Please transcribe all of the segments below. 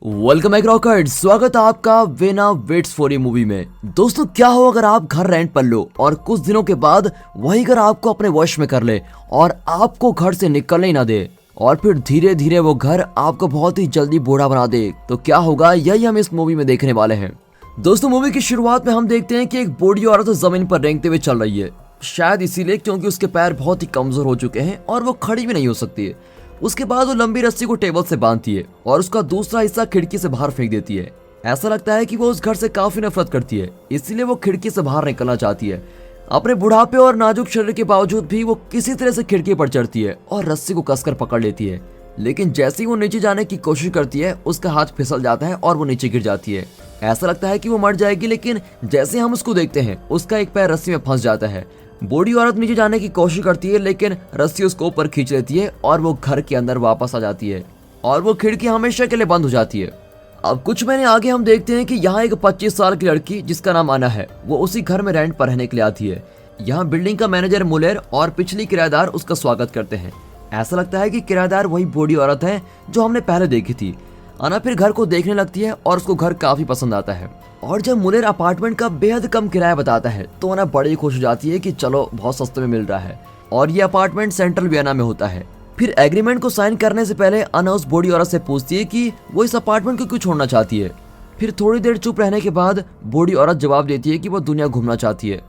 Welcome back rocket. स्वागत है आपका vena waits for a movie में। दोस्तों, क्या हो अगर आप घर रेंट पर लो और कुछ दिनों के बाद वही घर आपको अपने वश में कर ले और आपको घर से निकलने ही ना दे और फिर धीरे धीरे वो घर आपको बहुत ही जल्दी बूढ़ा बना दे, तो क्या होगा, यही हम इस मूवी में देखने वाले हैं। दोस्तों, मूवी की शुरुआत में हम देखते हैं कि एक बूढ़ी औरत जमीन पर रेंगते हुए चल रही है, शायद इसीलिए क्योंकि उसके पैर बहुत ही कमजोर हो चुके हैं और वो खड़ी भी नहीं हो सकती है। उसके बाद वो लंबी रस्सी को टेबल से बांधती है और उसका दूसरा हिस्सा खिड़की से बाहर फेंक देती है। ऐसा लगता है कि वो उस घर से काफी नफरत करती है, इसीलिए वो खिड़की से बाहर निकलना चाहती है। अपने बुढ़ापे और नाजुक शरीर के बावजूद भी वो किसी तरह से खिड़की पर चढ़ती है और रस्सी को कसकर पकड़ लेती है। लेकिन जैसे ही वो नीचे जाने की कोशिश करती है, उसका हाथ फिसल जाता है और वो नीचे गिर जाती है। ऐसा लगता है कि वो मर जाएगी, लेकिन जैसे हम उसको देखते हैं, उसका एक पैर रस्सी में फंस जाता है। बूढ़ी औरत नीचे जाने की कोशिश करती है, लेकिन रस्सी उसको ऊपर खींच लेती है और वो घर के अंदर वापस आ जाती है और वो खिड़की हमेशा के लिए बंद हो जाती है। अब कुछ महीने आगे हम देखते हैं कि यहाँ एक 25 साल की लड़की जिसका नाम अना है, वो उसी घर में रेंट पर रहने के लिए आती है। यहाँ बिल्डिंग का मैनेजर मुलेर और पिछली किराएदार उसका स्वागत करते हैं। ऐसा लगता है कि किराएदार वही बूढ़ी औरत है जो हमने पहले देखी थी। अना फिर घर को देखने लगती है और उसको घर काफी पसंद आता है और जब मुलेर अपार्टमेंट का बेहद कम किराया बताता है तो अना बड़ी खुश हो जाती है कि चलो बहुत सस्ते में मिल रहा है और ये अपार्टमेंट सेंट्रल वियना में होता है। फिर एग्रीमेंट को साइन करने से पहले अना उस बूढ़ी औरत से पूछती है कि वो इस अपार्टमेंट को क्यों छोड़ना चाहती है। फिर थोड़ी देर चुप रहने के बाद बूढ़ी औरत जवाब देती है कि वो दुनिया घूमना चाहती है।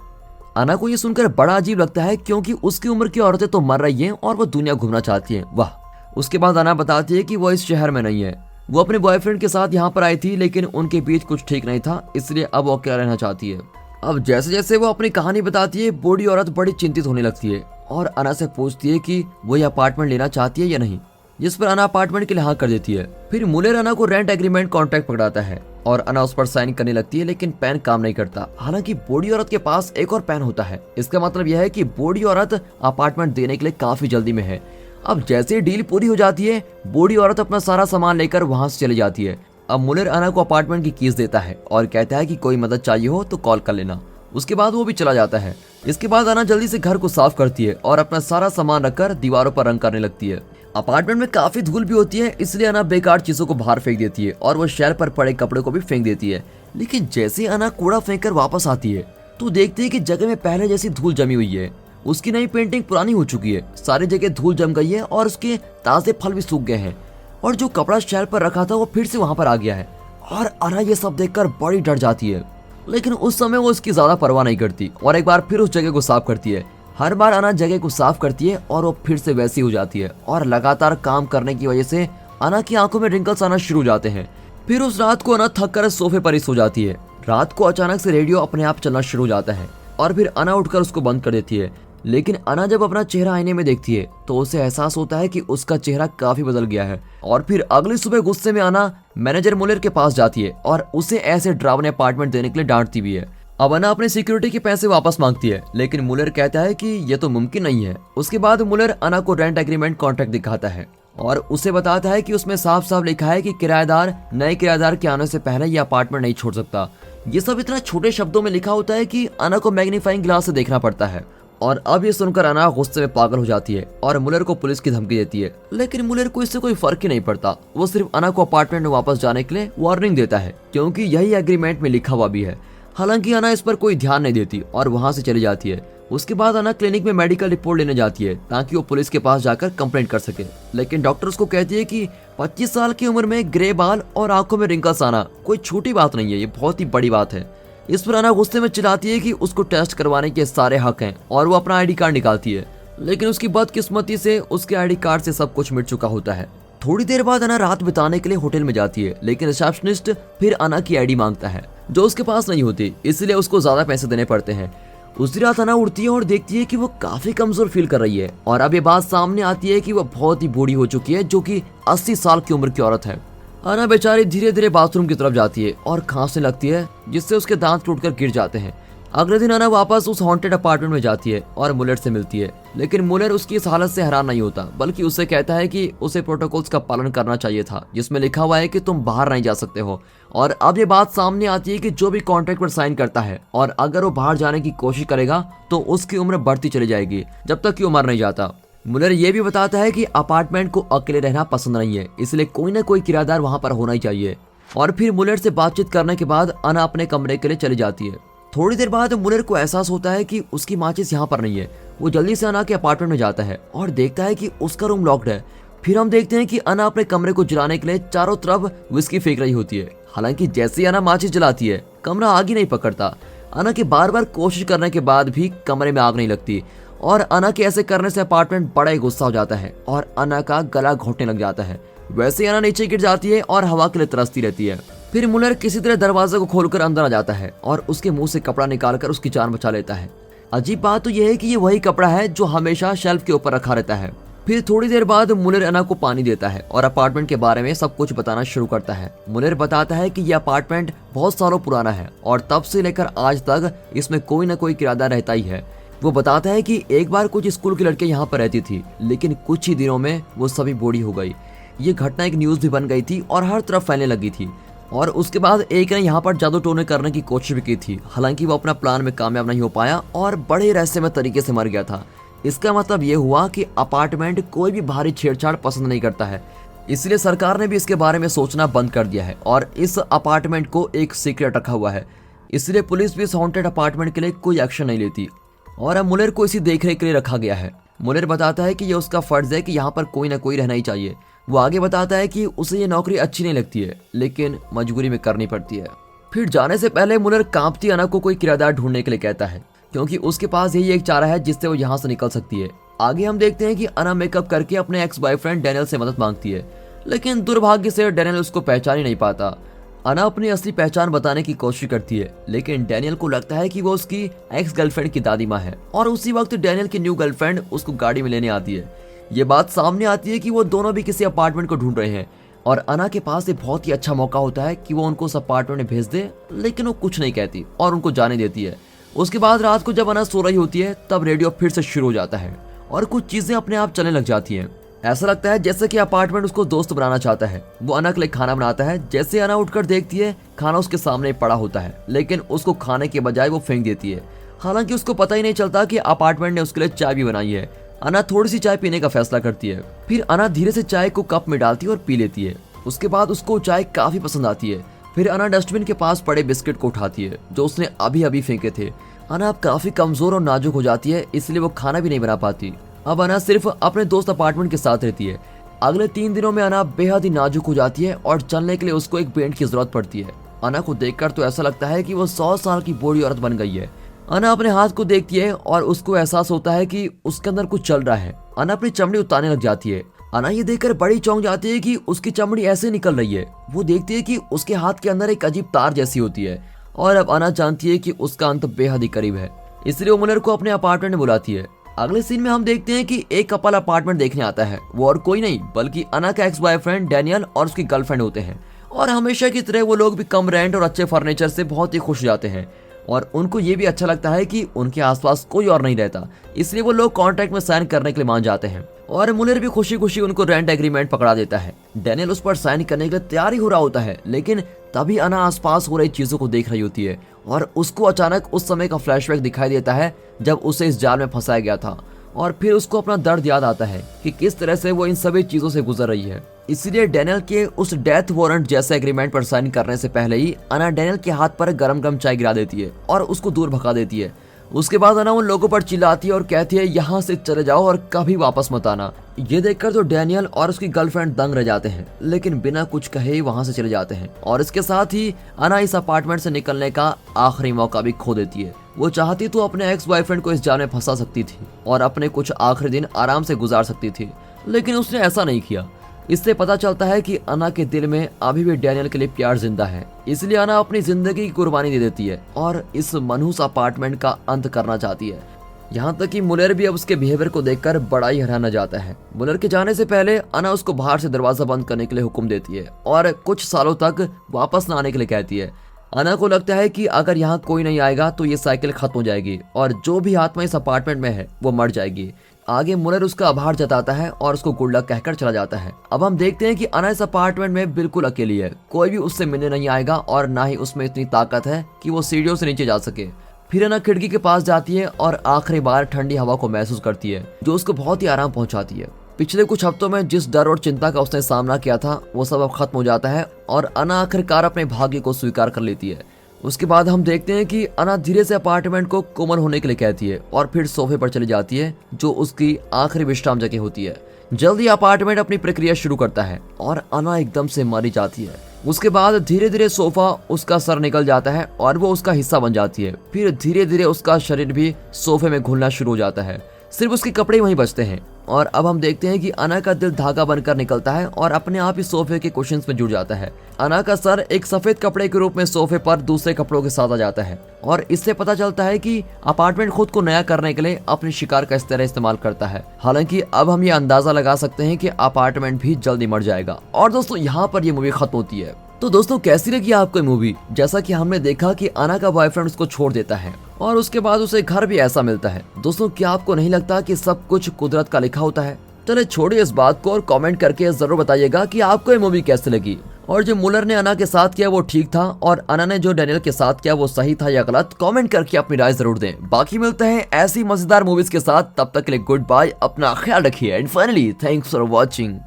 अना को ये सुनकर बड़ा अजीब लगता है क्योंकि उसकी उम्र की औरतें तो मर रही हैं और वो दुनिया घूमना चाहती हैं। वाह। उसके बाद अना बताती है कि वो इस शहर में नहीं है, वो अपने बॉयफ्रेंड के साथ यहाँ पर आई थी, लेकिन उनके बीच कुछ ठीक नहीं था, इसलिए अब वो अकेला रहना चाहती है। अब जैसे जैसे वो अपनी कहानी बताती है, बूढ़ी औरत बड़ी चिंतित होने लगती है और अना से पूछती है कि वो ये अपार्टमेंट लेना चाहती है या नहीं, जिस पर अना अपार्टमेंट के लिए हाँ कर देती है। फिर मुलेर अना को रेंट एग्रीमेंट कॉन्ट्रैक्ट पकड़ाता है और अना उस पर साइन करने लगती है, लेकिन पेन काम नहीं करता। हालांकि बूढ़ी औरत के पास एक और पेन होता है। इसका मतलब यह है कि बूढ़ी औरत अपार्टमेंट देने के लिए काफी जल्दी में है। अब जैसे डील पूरी हो जाती है, बूढ़ी औरत अपना सारा सामान लेकर वहां से चली जाती है। अब मुलेर अना को अपार्टमेंट की कीज देता है और कहता है कि कोई मदद चाहिए हो तो कॉल कर लेना। उसके बाद वो भी चला जाता है। इसके बाद अना जल्दी से घर को साफ करती है और अपना सारा सामान रखकर दीवारों पर रंग करने लगती है। अपार्टमेंट में काफी धूल भी होती है, इसलिए अना बेकार चीजों को बाहर फेंक देती है और वो शहर पर पड़े कपड़े को भी फेंक देती है। लेकिन जैसे अना कूड़ा फेंक कर वापस आती है तो देखती है कि जगह में पहले जैसी धूल जमी हुई है। उसकी नई पेंटिंग पुरानी हो चुकी है, सारी जगह धूल जम गई है और उसके ताजे फल भी सूख गए हैं और जो कपड़ा शहर पर रखा था वो फिर से वहां पर आ गया है। और अना ये सब देखकर बड़ी डर जाती है, लेकिन उस समय वो इसकी ज्यादा परवाह नहीं करती और एक बार फिर उस जगह को साफ करती है। हर बार अना जगह को साफ करती है और वो फिर से वैसी हो जाती है और लगातार काम करने की वजह से अना की आंखों में रिंकल्स आना शुरू हो जाते हैं। फिर उस रात को अना थक कर सोफे पर ही सो जाती है। रात को अचानक से रेडियो अपने आप चलना शुरू हो जाता है और फिर अना उठकर उसको बंद कर देती है। लेकिन अना जब अपना चेहरा आईने में देखती है तो उसे एहसास होता है कि उसका चेहरा काफी बदल गया है। और फिर अगली सुबह गुस्से में अना मैनेजर मुलेर के पास जाती है और उसे ऐसे डरावने अपार्टमेंट देने के लिए डांटती भी है। अब अना अपने सिक्योरिटी के पैसे वापस मांगती है, लेकिन मुलेर कहता है कि यह तो मुमकिन नहीं है। उसके बाद मुलेर अना को रेंट एग्रीमेंट कॉन्ट्रैक्ट दिखाता है और उसे बताता है कि उसमें साफ साफ लिखा है कि किराएदार नए किराएदार के आने से पहले ये अपार्टमेंट नहीं छोड़ सकता। ये सब इतना छोटे शब्दों में लिखा होता है कि अना को मैग्नीफाइंग ग्लास से देखना पड़ता है। और अब ये सुनकर अना गुस्से में पागल हो जाती है और मुलेर को पुलिस की धमकी देती है। लेकिन मुलेर को इससे कोई फर्क ही नहीं पड़ता। वो सिर्फ अना को अपार्टमेंट में वापस जाने के लिए वार्निंग देता है, क्योंकि यही एग्रीमेंट में लिखा हुआ भी है। हालांकि अना इस पर कोई ध्यान नहीं देती और वहां से चली जाती है। उसके बाद अना क्लिनिक में मेडिकल रिपोर्ट लेने जाती है ताकि वो पुलिस के पास जाकर कंप्लेंट कर सके। लेकिन डॉक्टर उसको कहती है कि 25 साल की उम्र में ग्रे बाल और आंखों में रिंकल्स आना कोई छोटी बात नहीं है, ये बहुत ही बड़ी बात है। इस पर अना गुस्से में चिल्लाती है कि उसको टेस्ट करवाने के सारे हक हैं और वो अपना आईडी कार्ड निकालती है। लेकिन उसकी बदकिस्मती से उसके आईडी कार्ड से सब कुछ मिट चुका होता है। थोड़ी देर बाद अना रात बिताने के लिए होटल में जाती है, लेकिन रिसेप्शनिस्ट फिर अना की आईडी मांगता है जो उसके पास नहीं होती, इसलिए उसको ज्यादा पैसे देने पड़ते हैं। उसी रात अना उठती है और देखती है कि वो काफी कमजोर फील कर रही है और अब ये बात सामने आती है कि वो बहुत ही बूढ़ी हो चुकी है, जो कि 80 साल की उम्र की औरत है। अना बेचारी धीरे धीरे बाथरूम की तरफ जाती है और खांसने लगती है, जिससे उसके दांत टूटकर गिर जाते हैं। अगले दिन अना वापस उस हॉन्टेड अपार्टमेंट में जाती है और मुलेर से मिलती है, लेकिन मुलेर उसकी इस हालत से हैरान नहीं होता, बल्कि उससे कहता है कि उसे प्रोटोकॉल्स का पालन करना चाहिए था, जिसमें लिखा हुआ है कि तुम बाहर नहीं जा सकते हो। और अब ये बात सामने आती है कि जो भी कॉन्ट्रैक्ट पर साइन करता है और अगर वो बाहर जाने की कोशिश करेगा तो उसकी उम्र बढ़ती चली जाएगी जब तक कि वो मर नहीं जाता। मुलर ये भी बताता है कि अपार्टमेंट को अकेले रहना पसंद नहीं है, इसलिए कोई ना कोई किराएदार वहां पर होना ही चाहिए। और फिर मुलर से बातचीत करने के बाद अना अपने कमरे के लिए चली जाती है। थोड़ी देर बाद मुलर को एहसास होता है कि उसकी माचिस यहाँ पर नहीं है। वो जल्दी से अना के अपार्टमेंट में जाता है और देखता है कि उसका रूम लॉक्ड है। फिर हम देखते हैं कि अना अपने कमरे को जलाने के लिए चारों तरफ विस्की फेंक रही होती है। हालांकि जैसे ही अना माचिस जलाती है, कमरा आग ही नहीं पकड़ता। अना के बार बार कोशिश करने के बाद भी कमरे में आग नहीं लगती और अना के ऐसे करने से अपार्टमेंट बड़ा ही गुस्सा हो जाता है और अना का गला घोटने लग जाता है। वैसे ही अना नीचे गिर जाती है और हवा के लिए तरसती रहती है। फिर मुलर किसी तरह दरवाजे को खोलकर अंदर आ जाता है और उसके मुंह से कपड़ा निकालकर उसकी जान बचा लेता है। अजीब बात तो यह है कि ये वही कपड़ा है जो हमेशा शेल्फ के ऊपर रखा रहता है। फिर थोड़ी देर बाद मुलर अना को पानी देता है और अपार्टमेंट के बारे में सब कुछ बताना शुरू करता है। मुलर बताता है कि यह अपार्टमेंट बहुत सालों पुराना है और तब से लेकर आज तक इसमें कोई न कोई किराएदार रहता ही है। वो बताता है कि एक बार कुछ स्कूल की लड़कियां यहाँ पर रहती थी, लेकिन कुछ ही दिनों में वो सभी बूढ़ी हो गई। ये घटना एक न्यूज भी बन गई थी और हर तरफ फैलने लगी थी। और उसके बाद एक ने यहाँ पर जादू टोने करने की कोशिश भी की थी। हालांकि वो अपना प्लान में कामयाब नहीं हो पाया और बड़े रहस्यमय तरीके से मर गया था। इसका मतलब ये हुआ कि अपार्टमेंट कोई भी भारी छेड़छाड़ पसंद नहीं करता है, इसलिए सरकार ने भी इसके बारे में सोचना बंद कर दिया है और इस अपार्टमेंट को एक सीक्रेट रखा हुआ है। इसलिए पुलिस भी इस हॉन्टेड अपार्टमेंट के लिए कोई एक्शन नहीं लेती और अब मुलर को इसी देखरेख के लिए रखा गया है। मुलर बताता है कि ये उसका फर्ज है कि यहाँ पर कोई ना कोई रहना ही चाहिए। वो आगे बताता है कि उसे ये नौकरी अच्छी नहीं लगती है, लेकिन मजबूरी में करनी पड़ती है। फिर जाने से पहले मुलर कांपती अना को कोई किराएदार ढूंढने के लिए कहता है, क्योंकि उसके पास यही एक चारा है जिससे वो यहाँ से निकल सकती है। आगे हम देखते हैं कि अना मेकअप करके अपने एक्स बॉयफ्रेंड डैनियल से मदद मांगती है, लेकिन दुर्भाग्य से डैनियल उसको पहचान ही नहीं पाता। अना अपनी असली पहचान बताने की कोशिश करती है, लेकिन डैनियल को लगता है कि वो उसकी एक्स गर्लफ्रेंड की दादी माँ है। और उसी वक्त डैनियल की न्यू गर्लफ्रेंड उसको गाड़ी में लेने आती है। ये बात सामने आती है कि वो दोनों भी किसी अपार्टमेंट को ढूंढ रहे हैं और अना के पास एक बहुत ही अच्छा मौका होता है कि वो उनको उस अपार्टमेंट में भेज दे, लेकिन वो कुछ नहीं कहती और उनको जाने देती है। उसके बाद रात को जब अना सो रही होती है, तब रेडियो फिर से शुरू हो जाता है और कुछ चीजें अपने आप चलने लग जाती हैं। ऐसा लगता है जैसे कि अपार्टमेंट उसको दोस्त बनाना चाहता है। वो अना के लिए खाना बनाता है। जैसे अना उठकर देखती है, खाना उसके सामने पड़ा होता है, लेकिन उसको खाने के बजाय वो फेंक देती है। हालांकि उसको पता ही नहीं चलता कि अपार्टमेंट ने उसके लिए चाय भी बनाई है। अना थोड़ी सी चाय पीने का फैसला करती है। फिर अना धीरे से चाय को कप में डालती है और पी लेती है। उसके बाद उसको चाय काफी पसंद आती है। फिर अना डस्टबिन के पास पड़े बिस्किट को उठाती है जो उसने अभी अभी फेंके थे। अना अब काफी कमजोर और नाजुक हो जाती है, इसलिए वो खाना भी नहीं बना पाती। अब अना सिर्फ अपने दोस्त अपार्टमेंट के साथ रहती है। अगले 3 दिनों में अना बेहद ही नाजुक हो जाती है और चलने के लिए उसको एक बेल्ट की जरूरत पड़ती है। अना को देखकर तो ऐसा लगता है कि वो 100 साल की बूढ़ी औरत बन गई है। अना अपने हाथ को देखती है और उसको एहसास होता है कि उसके अंदर कुछ चल रहा है। अना अपनी चमड़ी उतारने लग जाती है। अना ये देखकर बड़ी चौंक जाती है कि उसकी चमड़ी ऐसे निकल रही है। वो देखती है कि उसके हाथ के अंदर एक अजीब तार जैसी होती है और अब अना जानती है कि उसका अंत बेहद ही करीब है, इसलिए वो मुलर को अपने अपार्टमेंट में बुलाती है। अगले सीन में हम देखते हैं कि एक कपल अपार्टमेंट देखने आता है। वो और कोई नहीं बल्कि अना का एक्स बॉयफ्रेंड डैनियल और उसकी गर्लफ्रेंड होते हैं और हमेशा की तरह वो लोग भी कम रेंट और अच्छे फर्नीचर से बहुत ही खुश जाते हैं और उनको ये भी अच्छा लगता है कि उनके आसपास कोई और नहीं रहता, इसलिए वो लोग कॉन्ट्रैक्ट में साइन करने के लिए मान जाते हैं और मुलर भी खुशी खुशी उनको रेंट एग्रीमेंट पकड़ा देता है। डैनियल उस पर साइन करने के लिए तैयार ही हो रहा होता है, लेकिन तभी अना आसपास हो रही चीजों को देख रही होती है और उसको अचानक उस समय का फ्लैशबैक दिखाई देता है जब उसे इस जाल में फंसाया गया था और फिर उसको अपना दर्द याद आता है कि किस तरह से वो इन सभी चीजों से गुजर रही है। इसलिए डैनियल के उस डेथ वारंट जैसे एग्रीमेंट पर साइन करने से पहले ही अना डैनियल के हाथ पर गरम गरम चाय गिरा देती है और उसको दूर भगा देती है। उसके बाद अना उन लोगों पर चिल्लाती है और कहती है यहाँ से चले जाओ और कभी वापस मत आना। ये देखकर तो डैनियल और उसकी गर्लफ्रेंड दंग रह जाते हैं, लेकिन बिना कुछ कहे वहां से चले जाते हैं और इसके साथ ही अना इस अपार्टमेंट से निकलने का आखिरी मौका भी खो देती है। वो चाहती तो अपने एक्स बॉयफ्रेंड को इस जाल में फंसा सकती थी और अपने कुछ आखिरी दिन आराम से गुजार सकती थी, लेकिन उसने ऐसा नहीं किया। इससे पता चलता है कि अना के दिल में अभी भी डैनियल के लिए प्यार जिंदा है, इसलिए अना अपनी जिंदगी की कुर्बानी दे देती है और इस मनहूस अपार्टमेंट का अंत करना चाहती है। यहाँ तक कि मुलर भी अब उसके बिहेवियर को देखकर बड़ा ही हैरान जाता है। मुलर के जाने से पहले अना उसको बाहर से दरवाजा बंद करने के लिए हुक्म देती है और कुछ सालों तक वापस न आने के लिए कहती है। अना को लगता है कि अगर यहाँ कोई नहीं आएगा तो ये साइकिल खत्म हो जाएगी और जो भी आत्मा इस अपार्टमेंट में है वो मर जाएगी। आगे मुलर उसका आभार जताता है और उसको गुड लक कहकर चला जाता है। अब हम देखते हैं कि अना इस अपार्टमेंट में बिल्कुल अकेली है। कोई भी उससे मिलने नहीं आएगा और ना ही उसमें इतनी ताकत है कि वो सीढ़ियों से नीचे जा सके। फिर अना खिड़की के पास जाती है और आखिरी बार ठंडी हवा को महसूस करती है जो उसको बहुत ही आराम पहुंचाती है। पिछले कुछ हफ्तों में जिस डर और चिंता का उसने सामना किया था वो सब अब खत्म हो जाता है और अना आखिरकार अपने भाग्य को स्वीकार कर लेती है। उसके बाद हम देखते हैं कि अना धीरे से अपार्टमेंट को कोमल होने के लिए कहती है और फिर सोफे पर चली जाती है जो उसकी आखिरी विश्राम जगह होती है। जल्दी अपार्टमेंट अपनी प्रक्रिया शुरू करता है और अना एकदम से मरी जाती है। उसके बाद धीरे धीरे सोफा उसका सर निकल जाता है और वो उसका हिस्सा बन जाती है। फिर धीरे धीरे उसका शरीर भी सोफे में घुलना शुरू हो जाता है, सिर्फ उसके कपड़े वहीं बचते हैं। और अब हम देखते हैं कि अना का दिल धागा बनकर निकलता है और अपने आप ही सोफे के कुशन्स में जुड़ जाता है। अना का सर एक सफेद कपड़े के रूप में सोफे पर दूसरे कपड़ों के साथ आ जाता है और इससे पता चलता है कि अपार्टमेंट खुद को नया करने के लिए अपने शिकार का इस तरह इस्तेमाल करता है। हालांकि अब हम ये अंदाजा लगा सकते हैं कि अपार्टमेंट भी जल्दी मर जाएगा। और दोस्तों यहाँ पर ये मूवी खत्म होती है। तो दोस्तों कैसी लगी आपको ये मूवी? जैसा कि हमने देखा कि अना का बॉयफ्रेंड उसको छोड़ देता है और उसके बाद उसे घर भी ऐसा मिलता है। दोस्तों क्या आपको नहीं लगता कि सब कुछ कुदरत का लिखा होता है? चले छोड़िए इस बात को और कमेंट करके जरूर बताइएगा कि आपको ये मूवी कैसी लगी और जो मुलर ने अना के साथ किया वो ठीक था और अना ने जो डैनियल के साथ किया वो सही था या गलत। कमेंट करके अपनी राय जरूर दें। बाकी मिलते हैं ऐसी मजेदार मूवीज के साथ, तब तक के लिए गुड बाय, अपना ख्याल रखिए and finally thanks for watching.